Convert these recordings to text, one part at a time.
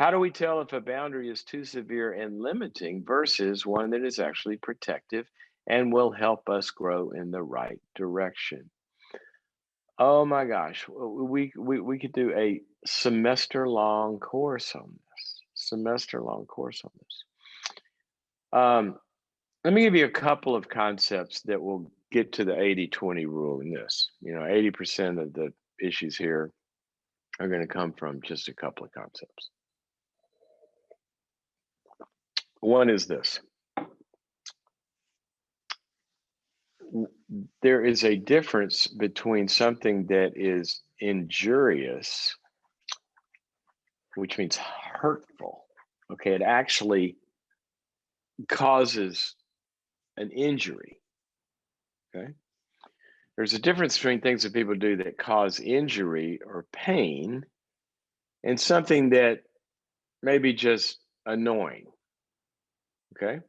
How do we tell if a boundary is too severe and limiting versus one that is actually protective and will help us grow in the right direction? Oh my gosh, we could do a semester long course on this. Semester long course on this. Let me give you a couple of concepts that will get to the 80-20 rule in this. 80% of the issues here are going to come from just a couple of concepts. One is this. There is a difference between something that is injurious, which means hurtful. Okay, it actually causes an injury. Okay, there's a difference between things that people do that cause injury or pain and something that may be just annoying. Okay,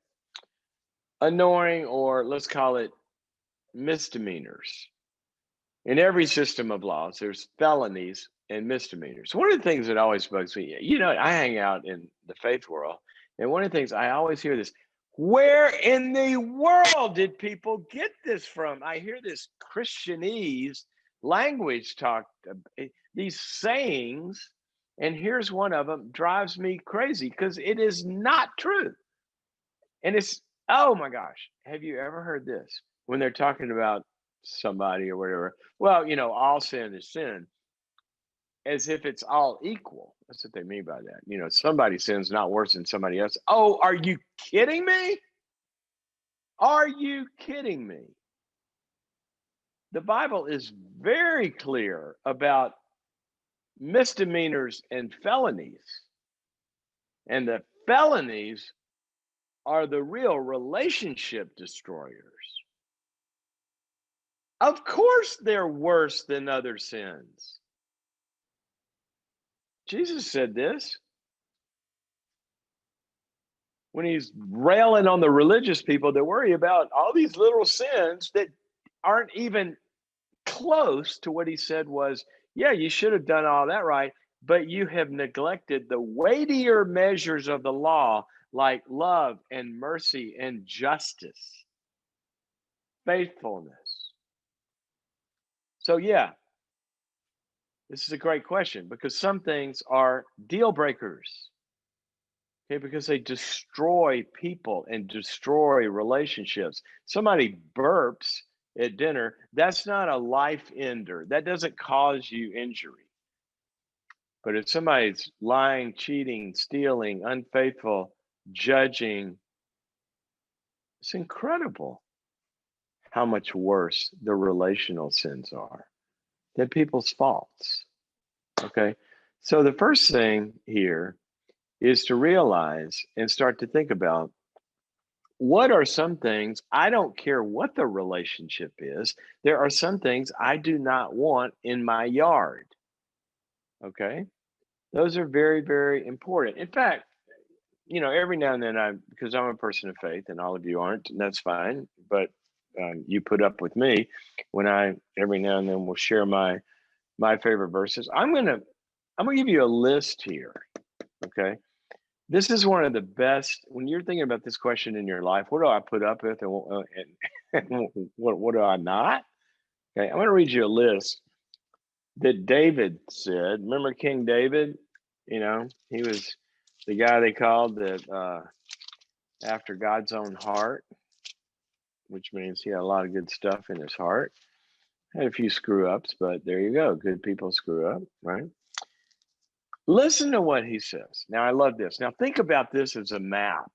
annoying, or let's call it misdemeanors. In every system of laws, there's felonies and misdemeanors. One of the things that always bugs me, I hang out in the faith world, and one of the things I always hear this, where in the world did people get this from? I hear this Christianese language talk, these sayings, and here's one of them, drives me crazy because it is not true. And it's, oh my gosh, have you ever heard this? When they're talking about somebody or whatever, well, all sin is sin, as if it's all equal. That's what they mean by that. Somebody's sin's not worse than somebody else. Oh, are you kidding me? Are you kidding me? The Bible is very clear about misdemeanors and felonies. And the felonies are the real relationship destroyers. Of course, they're worse than other sins. Jesus said this when he's railing on the religious people that worry about all these little sins that aren't even close to what he said was, yeah, you should have done all that right, but you have neglected the weightier measures of the law, like love and mercy and justice, faithfulness. So, yeah, this is a great question because some things are deal breakers. Okay, because they destroy people and destroy relationships. Somebody burps at dinner, that's not a life ender. That doesn't cause you injury. But if somebody's lying, cheating, stealing, unfaithful, judging, it's incredible how much worse the relational sins are than people's faults. Okay, so the first thing here is to realize and start to think about what are some things, I don't care what the relationship is, there are some things I do not want in my yard. Okay, those are very, very important. In fact, every now and then because I'm a person of faith and all of you aren't, and that's fine, but you put up with me when I every now and then will share my favorite verses. I'm gonna give you a list here. Okay, this is one of the best when you're thinking about this question in your life. What do I put up with, and what do I not? Okay, I'm going to read you a list that David said. Remember King David? He was the guy they called that after God's own heart, which means he had a lot of good stuff in his heart. Had a few screw ups, but there you go. Good people screw up, right? Listen to what he says. Now, I love this. Now, think about this as a map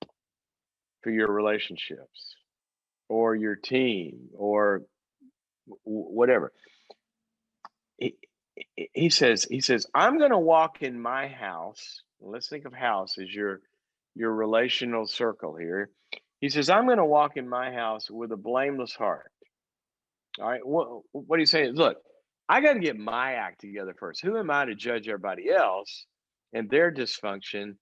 for your relationships or your team or whatever. He says, I'm going to walk in my house. Let's think of house as your relational circle here. He says, I'm going to walk in my house with a blameless heart. All right. What he's saying is, look, I got to get my act together first. Who am I to judge everybody else and their dysfunction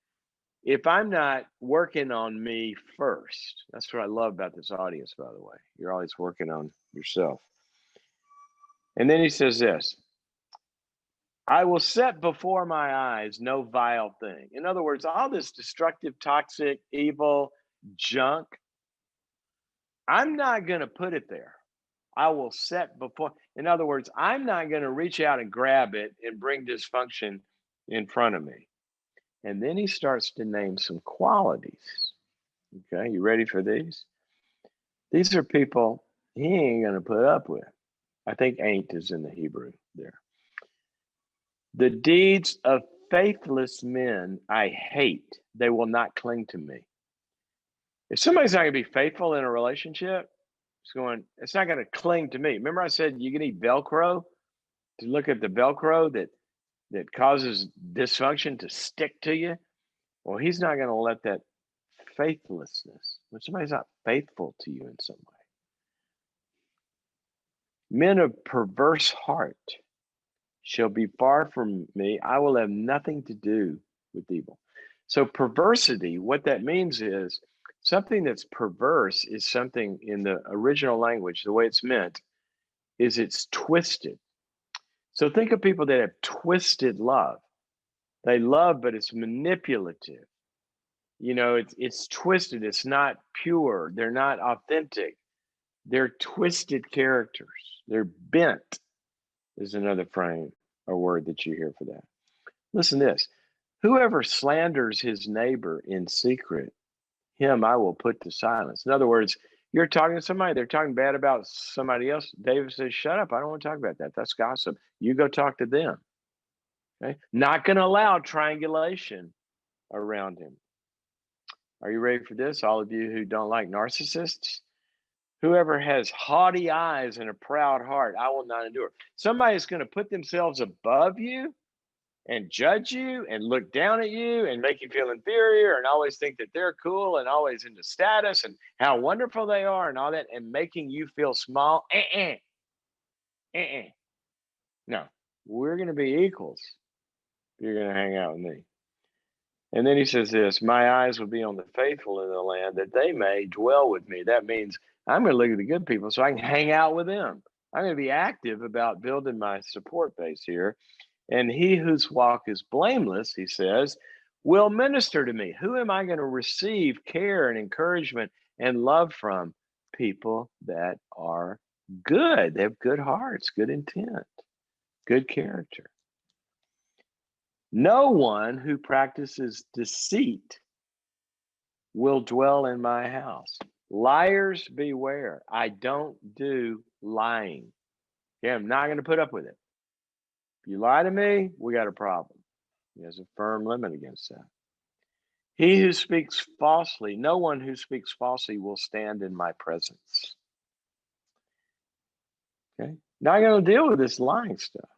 if I'm not working on me first? That's what I love about this audience, by the way. You're always working on yourself. And then he says this, I will set before my eyes no vile thing. In other words, all this destructive, toxic, evil junk, I'm not going to put it there. I will set before. In other words, I'm not going to reach out and grab it and bring dysfunction in front of me. And then he starts to name some qualities. Okay, you ready for these? These are people he ain't going to put up with. I think ain't is in the Hebrew there. The deeds of faithless men I hate. They will not cling to me. If somebody's not going to be faithful in a relationship, it's not going to cling to me. Remember I said you can eat Velcro? To look at the Velcro that causes dysfunction to stick to you? Well, he's not going to let that faithlessness, when somebody's not faithful to you in some way. Men of perverse heart shall be far from me. I will have nothing to do with evil. So perversity, what that means is something that's perverse is something in the original language, the way it's meant, is it's twisted. So think of people that have twisted love. They love, but it's manipulative. You know, it's twisted. It's not pure. They're not authentic. They're twisted characters. They're bent is another frame or word that you hear for that. Listen to this. Whoever slanders his neighbor in secret, him I will put to silence. In other words, you're talking to somebody, they're talking bad about somebody else. David says, shut up. I don't want to talk about that. That's gossip. You go talk to them. Okay. Not going to allow triangulation around him. Are you ready for this? All of you who don't like narcissists? Whoever has haughty eyes and a proud heart, I will not endure. Somebody is going to put themselves above you and judge you and look down at you and make you feel inferior and always think that they're cool and always into status and how wonderful they are and all that and making you feel small. No, we're going to be equals. You're going to hang out with me. And then he says this, my eyes will be on the faithful in the land that they may dwell with me. That means I'm going to look at the good people so I can hang out with them. I'm going to be active about building my support base here. And he whose walk is blameless, he says, will minister to me. Who am I going to receive care and encouragement and love from? People that are good. They have good hearts, good intent, good character. No one who practices deceit will dwell in my house. Liars beware. I don't do lying. Okay, I'm not going to put up with it. If you lie to me, we got a problem. He has a firm limit against that. He who speaks falsely, no one who speaks falsely will stand in my presence. Okay, not going to deal with this lying stuff.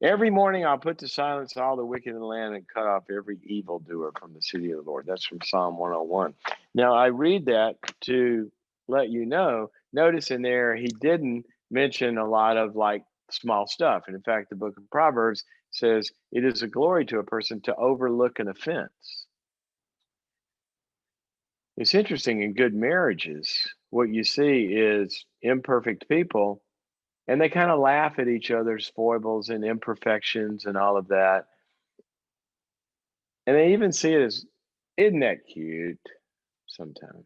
Every morning I'll put to silence all the wicked in the land and cut off every evildoer from the city of the Lord. That's from Psalm 101. Now I read that to let you know, notice in there, he didn't mention a lot of like small stuff. And in fact, the book of Proverbs says it is a glory to a person to overlook an offense. It's interesting in good marriages, what you see is imperfect people and they kind of laugh at each other's foibles and imperfections and all of that. And they even see it as, isn't that cute? Sometimes.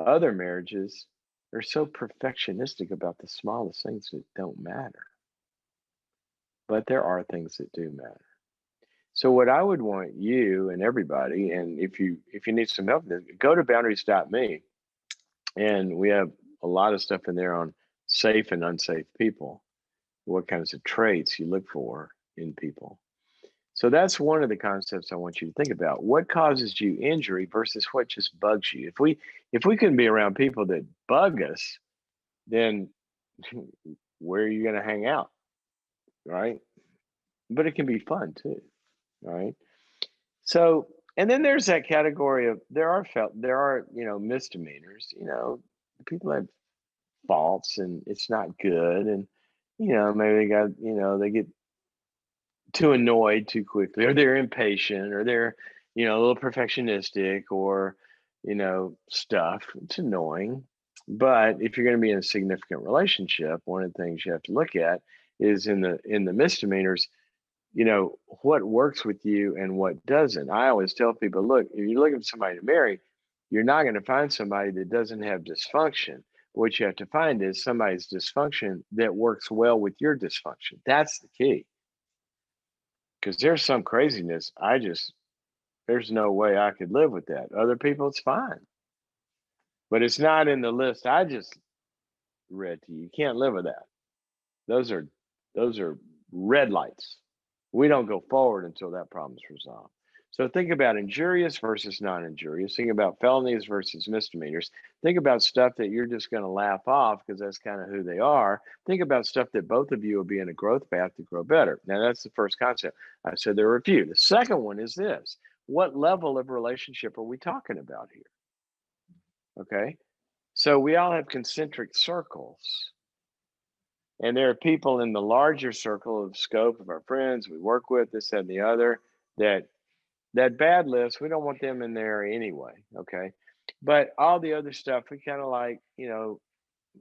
Other marriages are so perfectionistic about the smallest things that don't matter. But there are things that do matter. So what I would want you and everybody, and if you need some help, go to boundaries.me. And we have a lot of stuff in there on safe and unsafe people, what kinds of traits you look for in people. So that's one of the concepts I want you to think about. What causes you injury versus what just bugs you? If we couldn't be around people that bug us, then where are you going to hang out? Right? But it can be fun too. Right? So, and then there's that category of there are misdemeanors, people have faults and it's not good and maybe they get too annoyed too quickly or they're impatient or they're a little perfectionistic or stuff. It's annoying. But if you're going to be in a significant relationship, one of the things you have to look at is in the misdemeanors, what works with you and what doesn't. I always tell people, look, if you're looking for somebody to marry, you're not going to find somebody that doesn't have dysfunction. What you have to find is somebody's dysfunction that works well with your dysfunction. That's the key. Because there's some craziness. There's no way I could live with that. Other people, it's fine. But it's not in the list I just read to you. You can't live with that. Those are those are red lights. We don't go forward until that problem is resolved. So think about injurious versus non-injurious. Think about felonies versus misdemeanors. Think about stuff that you're just going to laugh off because that's kind of who they are. Think about stuff that both of you will be in a growth path to grow better. Now, that's the first concept. I said there were a few. The second one is this. What level of relationship are we talking about here? Okay. So we all have concentric circles. And there are people in the larger circle of scope of our friends we work with, this, that, and the other, that bad list, we don't want them in there anyway. Okay. But all the other stuff, we kind of like,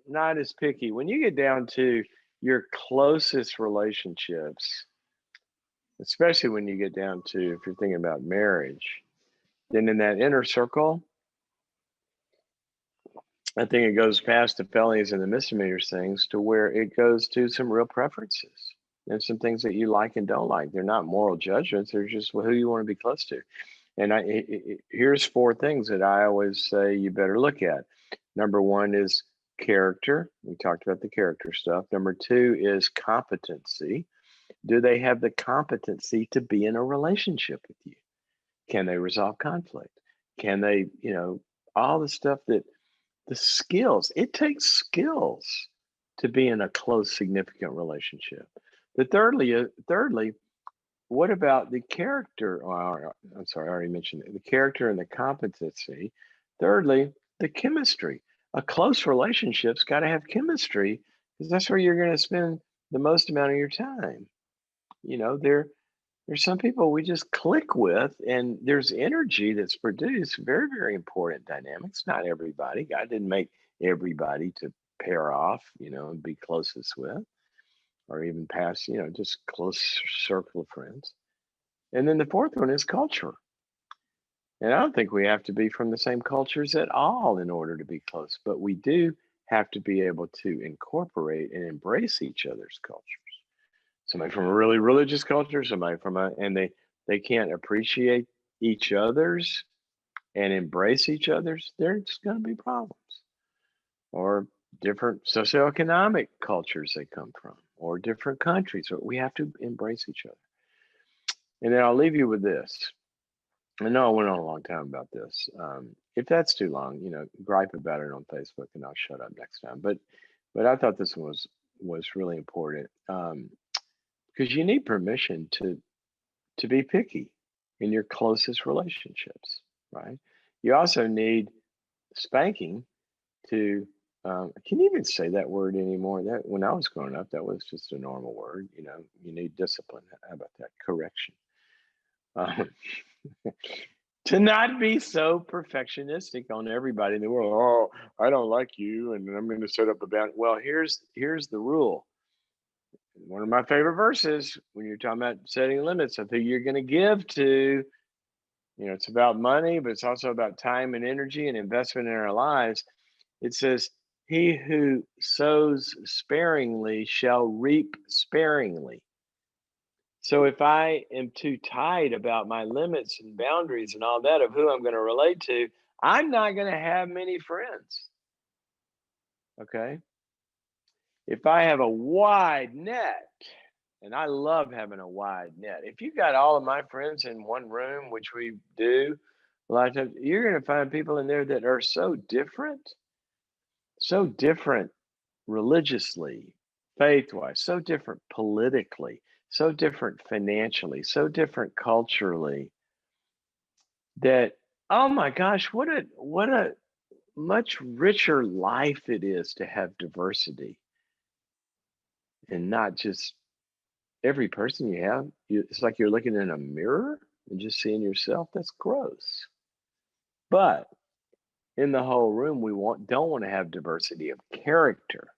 not as picky. When you get down to your closest relationships, especially when you get down to, if you're thinking about marriage, then in that inner circle, I think it goes past the felonies and the misdemeanors things to where it goes to some real preferences and some things that you like and don't like. They're not moral judgments. They're just who you want to be close to. And here's 4 things that I always say you better look at. Number 1 is character. We talked about the character stuff. Number 2 is competency. Do they have the competency to be in a relationship with you? Can they resolve conflict? Can they, all the stuff that the skills, it takes skills to be in a close, significant relationship. But thirdly, what about the character? I'm sorry, I already mentioned it. The character and the competency. Thirdly, the chemistry. A close relationship's got to have chemistry because that's where you're going to spend the most amount of your time. There's some people we just click with, and there's energy that's produced. Very, very important dynamics. Not everybody. God didn't make everybody to pair off, and be closest with, or even pass, just close circle of friends. And then the fourth one is culture. And I don't think we have to be from the same cultures at all in order to be close, but we do have to be able to incorporate and embrace each other's cultures. Somebody from a really religious culture, somebody and they can't appreciate each other's and embrace each other's, there's going to be problems. Or different socioeconomic cultures they come from, or different countries. So we have to embrace each other. And then I'll leave you with this. I know I went on a long time about this. If that's too long, gripe about it on Facebook, and I'll shut up next time. But I thought this one was really important because you need permission to be picky in your closest relationships, right? You also need spanking to. Can you even say that word anymore? That when I was growing up, that was just a normal word. You need discipline. How about that? Correction. Um, to not be so perfectionistic on everybody in the world. Oh, I don't like you, and I'm going to set up a boundary. Well, here's the rule. One of my favorite verses when you're talking about setting limits of who you're going to give to. It's about money, but it's also about time and energy and investment in our lives. It says, "He who sows sparingly shall reap sparingly." So if I am too tight about my limits and boundaries and all that of who I'm going to relate to, I'm not going to have many friends. Okay. If I have a wide net, and I love having a wide net. If you got all of my friends in one room, which we do a lot of times, you're going to find people in there that are so different religiously, faith-wise, so different politically, so different financially, so different culturally, that, oh my gosh, what a much richer life it is to have diversity and not just every person you have. It's like you're looking in a mirror and just seeing yourself. That's gross. But in the whole room, we don't want to have diversity of character.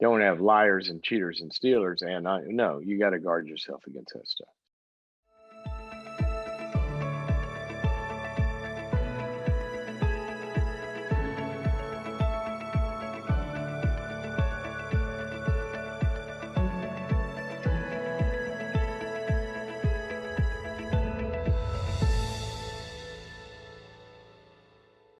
Don't have liars and cheaters and stealers. And no, you got to guard yourself against that stuff.